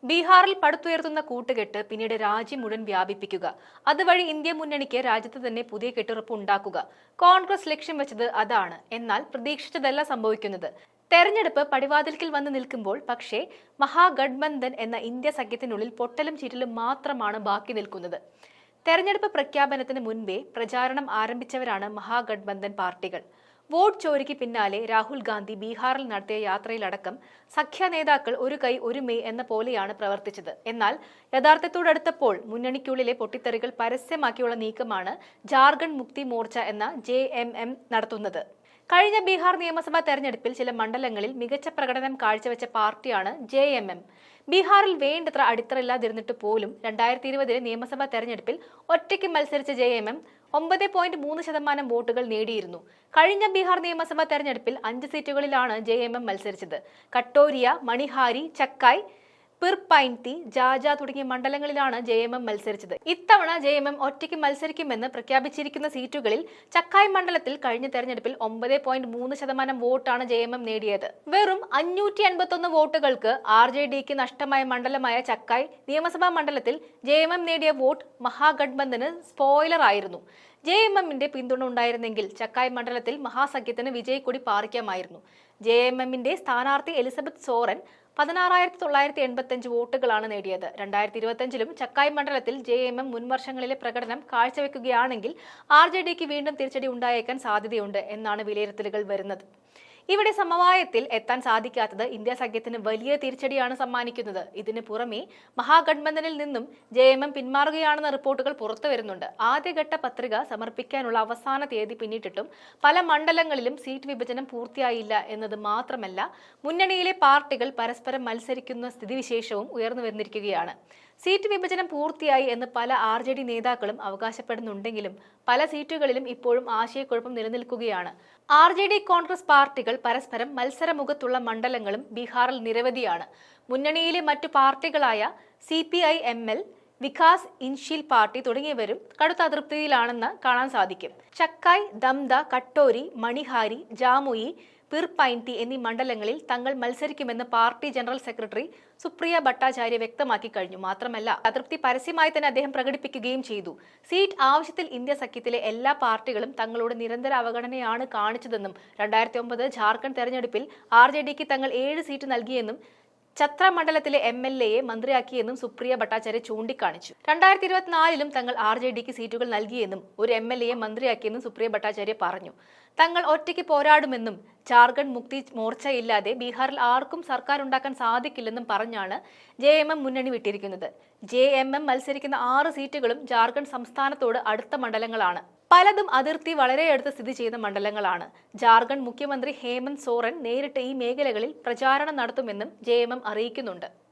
ബീഹാറിൽ പടുത്തുയർത്തുന്ന കൂട്ടുകെട്ട് പിന്നീട് രാജ്യം മുഴുവൻ വ്യാപിപ്പിക്കുക, അതുവഴി ഇന്ത്യ മുന്നണിക്ക് രാജ്യത്ത് തന്നെ പുതിയ കെട്ടുറപ്പ് ഉണ്ടാക്കുക. കോൺഗ്രസ് ലക്ഷ്യം വെച്ചത് അതാണ്. എന്നാൽ പ്രതീക്ഷിച്ചതല്ല സംഭവിക്കുന്നത്. തെരഞ്ഞെടുപ്പ് പടിവാതിൽക്കൽ വന്ന് നിൽക്കുമ്പോൾ പക്ഷേ മഹാഗഡ്ബന്ധൻ എന്ന ഇന്ത്യ സഖ്യത്തിനുള്ളിൽ പൊട്ടലും ചീറ്റലും മാത്രമാണ് ബാക്കി നിൽക്കുന്നത്. തെരഞ്ഞെടുപ്പ് പ്രഖ്യാപനത്തിന് മുൻപേ പ്രചാരണം ആരംഭിച്ചവരാണ് മഹാഗഡ്ബന്ധൻ പാർട്ടികൾ. വോട്ട് ചോരിക്ക് പിന്നാലെ രാഹുൽ ഗാന്ധി ബീഹാറിൽ നടത്തിയ യാത്രയിലടക്കം സഖ്യ നേതാക്കൾ ഒരു കൈ ഒരു മെയ് എന്ന പോലെയാണ് പ്രവർത്തിച്ചത്. എന്നാൽ യഥാർത്ഥത്തോടടുത്തപ്പോൾ മുന്നണിക്കുള്ളിലെ പൊട്ടിത്തെറികൾ പരസ്യമാക്കിയുള്ള നീക്കമാണ് ജാർഖണ്ഡ് മുക്തി മോർച്ച എന്ന JMM നടത്തുന്നത്. കഴിഞ്ഞ ബീഹാർ നിയമസഭാ തെരഞ്ഞെടുപ്പിൽ ചില മണ്ഡലങ്ങളിൽ മികച്ച പ്രകടനം കാഴ്ചവെച്ച പാർട്ടിയാണ് JMM. ബീഹാറിൽ വേണ്ടത്ര അടിത്തറയില്ലാതിരുന്നിട്ട് പോലും 2020 നിയമസഭാ തെരഞ്ഞെടുപ്പിൽ ഒറ്റയ്ക്ക് മത്സരിച്ച JMM 9.3% വോട്ടുകൾ നേടിയിരുന്നു. കഴിഞ്ഞ ബീഹാർ നിയമസഭാ തെരഞ്ഞെടുപ്പിൽ 5 സീറ്റുകളിലാണ് JMM മത്സരിച്ചത്. കട്ടോരിയ, മണിഹാരി, ചക്കായ്, പിർപൈൻതി, ജാജ തുടങ്ങിയ മണ്ഡലങ്ങളിലാണ് JMM മത്സരിച്ചത്. ഇത്തവണ JMM ഒറ്റയ്ക്ക് മത്സരിക്കുമെന്ന് പ്രഖ്യാപിച്ചിരിക്കുന്ന സീറ്റുകളിൽ ചക്കായ് മണ്ഡലത്തിൽ കഴിഞ്ഞ തെരഞ്ഞെടുപ്പിൽ 9.3% വോട്ടാണ് JMM നേടിയത്. വെറും 581 വോട്ടുകൾക്ക് RJDക്ക് നഷ്ടമായ മണ്ഡലമായ ചക്കായ് നിയമസഭാ മണ്ഡലത്തിൽ JMM നേടിയ വോട്ട് മഹാഗഡ്ബന്ധന് സ്പോയിലർ ആയിരുന്നു. JMMന്റെ പിന്തുണ ഉണ്ടായിരുന്നെങ്കിൽ ചക്കായ് മണ്ഡലത്തിൽ മഹാസഖ്യത്തിന് വിജയക്കൊടി പാറിക്കാമായിരുന്നു. JMMന്റെ സ്ഥാനാർത്ഥി എലിസബത്ത് സോറൻ 16,985 വോട്ടുകളാണ് നേടിയത്. 2025ലും ചക്കായ് മണ്ഡലത്തിൽ JMM മുൻവർഷങ്ങളിലെ പ്രകടനം കാഴ്ചവെക്കുകയാണെങ്കിൽ RJDക്ക് വീണ്ടും തിരിച്ചടി ഉണ്ടായേക്കാൻ സാധ്യതയുണ്ട് എന്നാണ് വിലയിരുത്തലുകൾ വരുന്നത്. ഇവിടെ സമവായത്തിൽ എത്താൻ സാധിക്കാത്തത് ഇന്ത്യ സഖ്യത്തിന് വലിയ തിരിച്ചടിയാണ് സമ്മാനിക്കുന്നത്. ഇതിന് പുറമെ മഹാഗഡ്ബന്ധനിൽ നിന്നും JMM പിന്മാറുകയാണെന്ന റിപ്പോർട്ടുകൾ പുറത്തു വരുന്നുണ്ട്. ആദ്യഘട്ട പത്രിക സമർപ്പിക്കാനുള്ള അവസാന തീയതി പിന്നിട്ടിട്ടും പല മണ്ഡലങ്ങളിലും സീറ്റ് വിഭജനം പൂർത്തിയായില്ല എന്നത് മാത്രമല്ല, മുന്നണിയിലെ പാർട്ടികൾ പരസ്പരം മത്സരിക്കുന്ന സ്ഥിതിവിശേഷവും ഉയർന്നു വന്നിരിക്കുകയാണ്. സീറ്റ് വിഭജനം പൂർത്തിയായി എന്ന് പല RJD നേതാക്കളും അവകാശപ്പെടുന്നുണ്ടെങ്കിലും പല സീറ്റുകളിലും ഇപ്പോഴും ആശയക്കുഴപ്പം നിലനിൽക്കുകയാണ്. RJD കോൺഗ്രസ് പാർട്ടികൾ പരസ്പരം മത്സരമുഖത്തുള്ള മണ്ഡലങ്ങളും ബീഹാറിൽ നിരവധിയാണ്. മുന്നണിയിലെ മറ്റു പാർട്ടികളായ CPI-ML, വികാസ് ഇൻഷീൽ പാർട്ടി തുടങ്ങിയവരും കടുത്ത അതൃപ്തിയിലാണെന്ന് കാണാൻ സാധിക്കും. ചക്കായ്, ദംദ, കട്ടോരി, മണിഹാരി, ജാമുയി, പിർപൈൻതി എന്നീ മണ്ഡലങ്ങളിൽ തങ്ങൾ മത്സരിക്കുമെന്ന് party general secretary Supriya Bhattacharya വ്യക്തമാക്കി കഴിഞ്ഞു. മാത്രമല്ല, അതൃപ്തി പരസ്യമായി തന്നെ അദ്ദേഹം പ്രകടിപ്പിക്കുകയും ചെയ്തു. സീറ്റ് ആവശ്യത്തിൽ ഇന്ത്യ സഖ്യത്തിലെ എല്ലാ പാർട്ടികളും തങ്ങളോട് നിരന്തര അവഗണനയാണ് കാണിച്ചതെന്നും 2009 ജാർഖണ്ഡ് തെരഞ്ഞെടുപ്പിൽ RJDക്ക് തങ്ങൾ 7 സീറ്റ് നൽകിയെന്നും ഛത്ര മണ്ഡലത്തിലെ MLAയെ മന്ത്രിയാക്കിയെന്നും സുപ്രിയ ഭട്ടാചാര്യ ചൂണ്ടിക്കാണിച്ചു. 2024ലും തങ്ങൾ RJDക്ക് സീറ്റുകൾ നൽകിയെന്നും ഒരു MLAയെ മന്ത്രിയാക്കിയെന്നും സുപ്രിയ ഭട്ടാചാര്യ പറഞ്ഞു. തങ്ങൾ ഒറ്റയ്ക്ക് പോരാടുമെന്നും ജാർഖണ്ഡ് മുക്തി മോർച്ചയില്ലാതെ ബീഹാറിൽ ആർക്കും സർക്കാർ ഉണ്ടാക്കാൻ സാധിക്കില്ലെന്നും പറഞ്ഞാണ് JMM മുന്നണി വിട്ടിരിക്കുന്നത്. JMM മത്സരിക്കുന്ന 6 സീറ്റുകളും ജാർഖണ്ഡ് സംസ്ഥാനത്തോട് അടുത്ത മണ്ഡലങ്ങളാണ്. പലതും അതിർത്തി വളരെ അടുത്ത് സ്ഥിതി ചെയ്യുന്ന മണ്ഡലങ്ങളാണ്. ജാർഖണ്ഡ് മുഖ്യമന്ത്രി ഹേമന്ത് സോറൻ നേരിട്ട് ഈ മേഖലകളിൽ പ്രചാരണം നടത്തുമെന്നും JMM അറിയിക്കുന്നുണ്ട്.